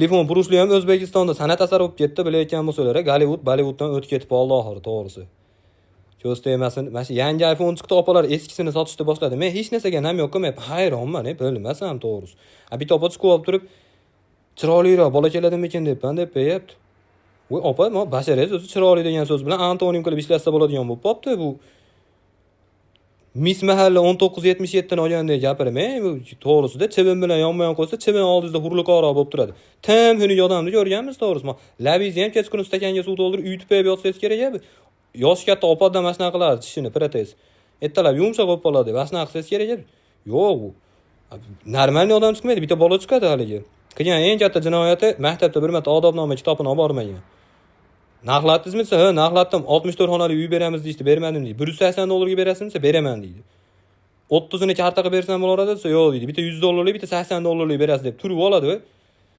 Telefon purushli ham O'zbekistonda san'at asari bo'lib ketdi, bilayotgan bo'lsalar, Bollywooddan o'tib ketib qoldi oxiri, to'g'risi. Ko'z tegmasin. Mana shu yangi iPhone chiqdi, opalar eskisini sotishni boshladi. Men hech narsaga nam yo'q, men hayronman, bilmasam to'g'risi. Bitta opa chiqib olib turib, chiroyliroq bola keladimikin debman deb qo'yapti. Voy opa, men basharasiz o'zi chiroyli degan so'z bilan antonim qilib ishlasa bo'ladigan bo'lib qopti bu. Miss Mahalla 1977 ni olgandek gapirmay, bu to'g'risida chivin bilan yonma-yon qo'ysa, chivin oldingizda hurliqoroq bo'lib turadi. Tam xunuk odamni ko'rganmiz, to'g'risi. Lavingizni ham kechqurun stakanga suv to'ldirib, uyitib qo'yib yotsangiz kerak-ku. Yosh katta opadan mashina qilar tishini protez. Ertalab yumshoq bo'lib qoladi deb mashina qilsangiz kerak-ku. Yo'q bu. Normalniy odam chiqmaydi, bitta bola chiqadi haligi. Qilgan eng katta jinoyati maktabda bir marta odobnoma kitobini olib bormagan. Narxlatdingizmi? Ha, narxlatdim. 64 xonali uy beramiz deydi, bermadim deydi. $180 berasizmi? Beraman deydi. 30'ini karta qilib bersam bo'laveradi desa, yo'q deydi. Bitta $100, bitta $80 berasiz deb turib oladi.